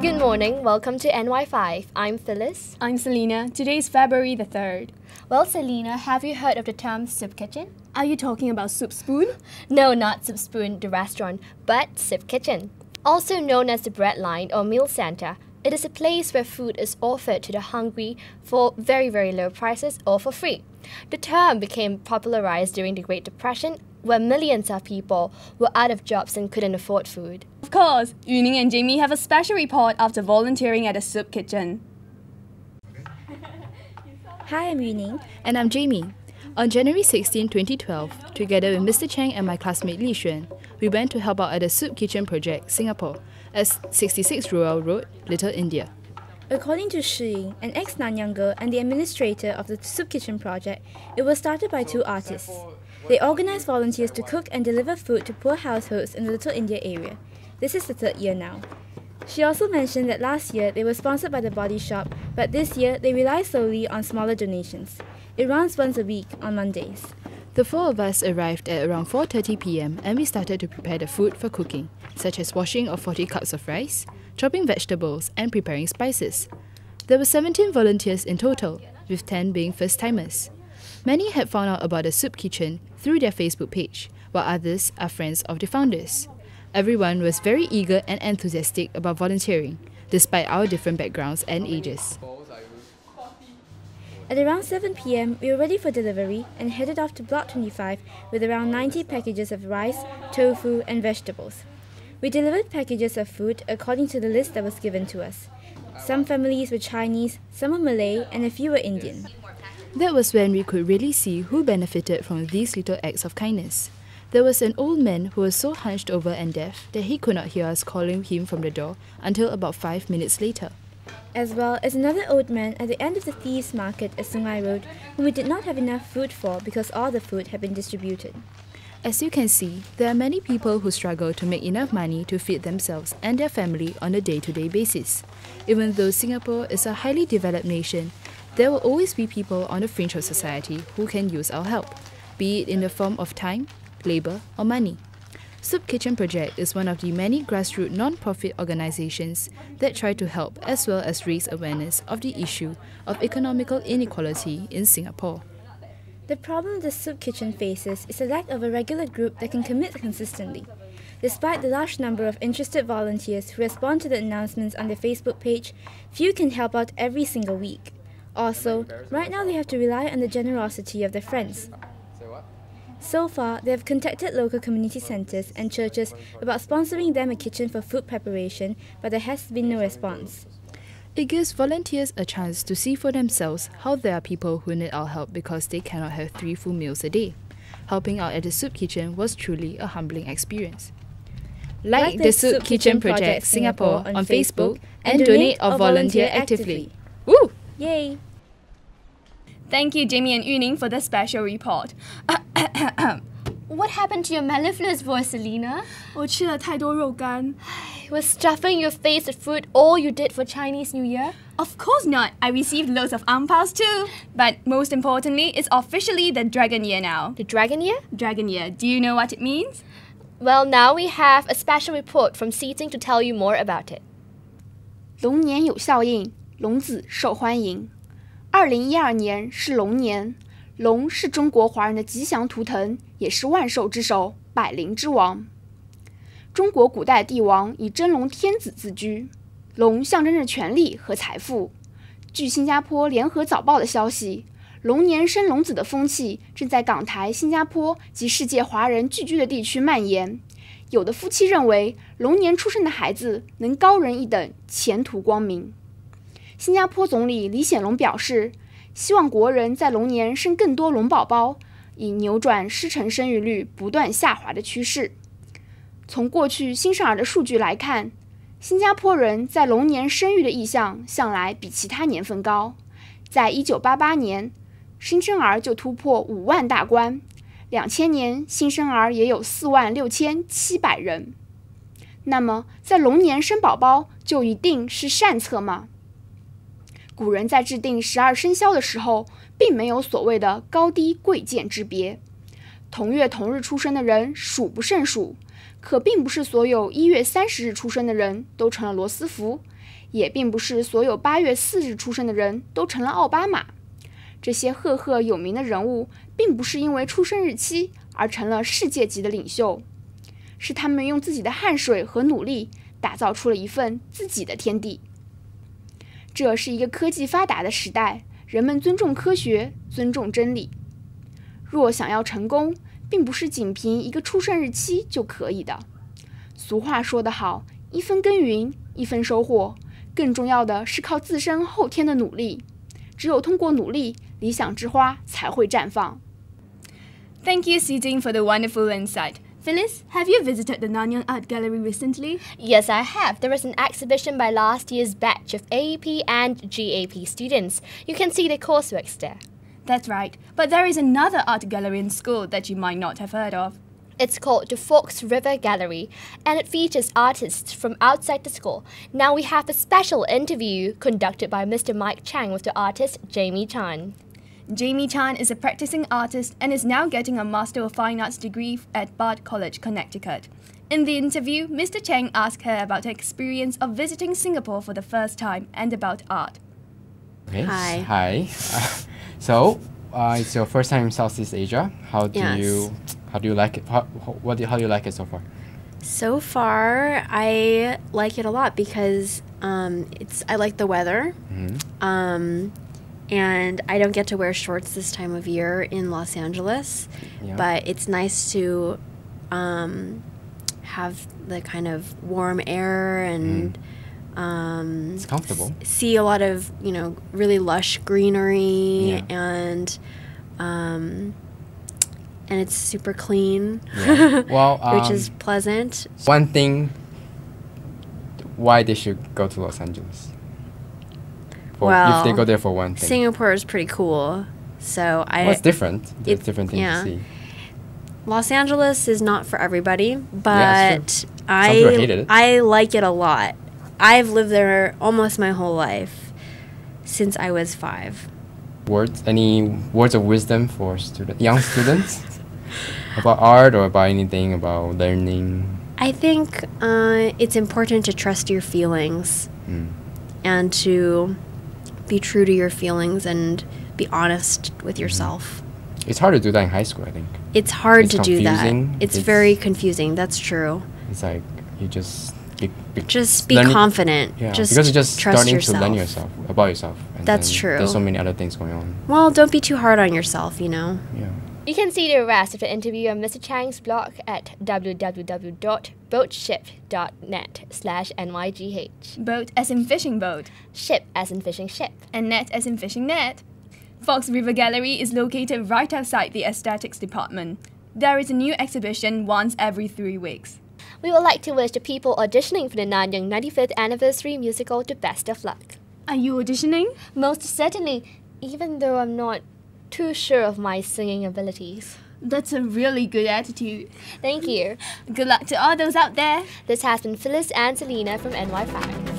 Good morning, welcome to NY5. I'm Phyllis. I'm Selena. Today is February the 3rd. Well, Selena, have you heard of the term soup kitchen? Are you talking about Soup Spoon? No, not Soup Spoon, the restaurant, but soup kitchen. Also known as the bread line or meal center, it is a place where food is offered to the hungry for very, very low prices or for free. The term became popularized during the Great Depression, where millions of people were out of jobs and couldn't afford food. Of course, Ning and Jamie have a special report after volunteering at a soup kitchen. Hi, I'm Ning. And I'm Jamie. On January 16, 2012, together with Mr. Chang and my classmate Li Xuan, we went to help out at the Soup Kitchen Project, Singapore, at 66 Rural Road, Little India. According to Hwee, an ex-Nanyang girl and the administrator of the Soup Kitchen Project, it was started by two artists. They organized volunteers to cook and deliver food to poor households in the Little India area. This is the third year now. She also mentioned that last year they were sponsored by the Body Shop, but this year they rely solely on smaller donations. It runs once a week on Mondays. The four of us arrived at around 4:30 p.m. and we started to prepare the food for cooking, such as washing of 40 cups of rice, chopping vegetables, and preparing spices. There were 17 volunteers in total, with 10 being first-timers. Many had found out about the soup kitchen through their Facebook page, while others are friends of the founders. Everyone was very eager and enthusiastic about volunteering, despite our different backgrounds and ages. At around 7 p.m, we were ready for delivery and headed off to Block 25 with around 90 packages of rice, tofu, and vegetables. We delivered packages of food according to the list that was given to us. Some families were Chinese, some were Malay, and a few were Indian. That was when we could really see who benefited from these little acts of kindness. There was an old man who was so hunched over and deaf that he could not hear us calling him from the door until about 5 minutes later. As well as another old man at the end of the Thieves Market at Sungai Road, whom we did not have enough food for because all the food had been distributed. As you can see, there are many people who struggle to make enough money to feed themselves and their family on a day-to-day basis. Even though Singapore is a highly developed nation, there will always be people on the fringe of society who can use our help, be it in the form of time, labour or money. Soup Kitchen Project is one of the many grassroots non-profit organisations that try to help as well as raise awareness of the issue of economical inequality in Singapore. The problem the Soup Kitchen faces is the lack of a regular group that can commit consistently. Despite the large number of interested volunteers who respond to the announcements on their Facebook page, few can help out every single week. Also, right now they have to rely on the generosity of their friends. So far, they have contacted local community centres and churches about sponsoring them a kitchen for food preparation, but there has been no response. It gives volunteers a chance to see for themselves how there are people who need our help because they cannot have 3 full meals a day. Helping out at the Soup Kitchen was truly a humbling experience. Like the Soup Kitchen Project Singapore on Facebook and donate or volunteer actively. Woo! Yay! Thank you, Jamie and Ning, for the special report. What happened to your mellifluous voice, Selena? 我吃了太多肉干. Was stuffing your face with food all you did for Chinese New Year? Of course not. I received loads of angpaos too. But most importantly, it's officially the Dragon Year now. The Dragon Year? Dragon Year. Do you know what it means? Well, now we have a special report from Seating to tell you more about it. 龙年有效应，龙子受欢迎。2012年是龙年，龙是中国华人的吉祥图腾，也是万兽之首，百灵之王。中国古代帝王以真龙天子自居，龙象征着权力和财富。据新加坡联合早报的消息，龙年生龙子的风气正在港台、新加坡及世界华人聚居的地区蔓延。有的夫妻认为，龙年出生的孩子能高人一等，前途光明。新加坡总理李显龙表示，希望国人在龙年生更多龙宝宝，以扭转失诚生育率不断下滑的趋势。从过去新生儿的数据来看，新加坡人在龙年生育的意向向来比其他年份高，在1988年，新生儿就突破5万大关，2000年新生儿也有46700人。那么，在龙年生宝宝就一定是善策吗？古人在制定12生肖的时候，并没有所谓的高低贵贱之别。同月同日出生的人数不胜数，可并不是所有1月30日出生的人都成了罗斯福，也并不是所有8月4日出生的人都成了奥巴马。这些赫赫有名的人物，并不是因为出生日期而成了世界级的领袖，是他们用自己的汗水和努力打造出了一份自己的天地。这是一个科技发达的时代，人们尊重科学，尊重真理。若想要成功，并不是仅凭一个出生日期就可以的。俗话说得好，1分耕耘1分收获，更重要的是靠自身后天的努力。只有通过努力，理想之花才会绽放。 Thank you, Xijing, for the wonderful insight. Phyllis, have you visited the Nanyang Art Gallery recently? Yes, I have. There was an exhibition by last year's batch of AEP and GAP students. You can see the courseworks there. That's right, but there is another art gallery in school that you might not have heard of. It's called the Fox River Gallery, and it features artists from outside the school. Now we have a special interview conducted by Mr. Mike Chang with the artist Jamie Chan. Jamie Chan is a practicing artist and is now getting a Master of Fine Arts degree at Bard College, Connecticut. In the interview, Mr. Chang asked her about her experience of visiting Singapore for the first time and about art. Okay. Hi. Hi. So, it's your first time in Southeast Asia. How do you like it? How do you like it so far? So far, I like it a lot because I like the weather. And I don't get to wear shorts this time of year in Los Angeles, but it's nice to have the kind of warm air and it's comfortable. See a lot of really lush greenery and it's super clean, well, which is pleasant. One thing, why they should go to Los Angeles? Well, if they go there for one thing. Singapore is pretty cool, so it's different. It's different things to see. Los Angeles is not for everybody, but I like it a lot. I've lived there almost my whole life, since I was 5. Any words of wisdom for young students about art or about anything about learning? I think it's important to trust your feelings and to be true to your feelings and be honest with yourself. It's hard to do that in high school, I think. It's hard to do that. Confusing. It's very confusing. That's true. It's like you just be confident. Yeah, just because you're just trust starting yourself. to learn yourself about yourself. And That's true. There's so many other things going on. Well, don't be too hard on yourself, Yeah. You can see the rest of the interview on Mr. Chang's blog at www.boatship.net/NYGH. Boat as in fishing boat. Ship as in fishing ship. And net as in fishing net. Fox River Gallery is located right outside the aesthetics department. There is a new exhibition once every 3 weeks. We would like to wish the people auditioning for the Nanyang 95th anniversary musical the best of luck. Are you auditioning? Most certainly, even though I'm not too sure of my singing abilities. That's a really good attitude. Thank you. Good luck to all those out there. This has been Phyllis and Selena from NY5.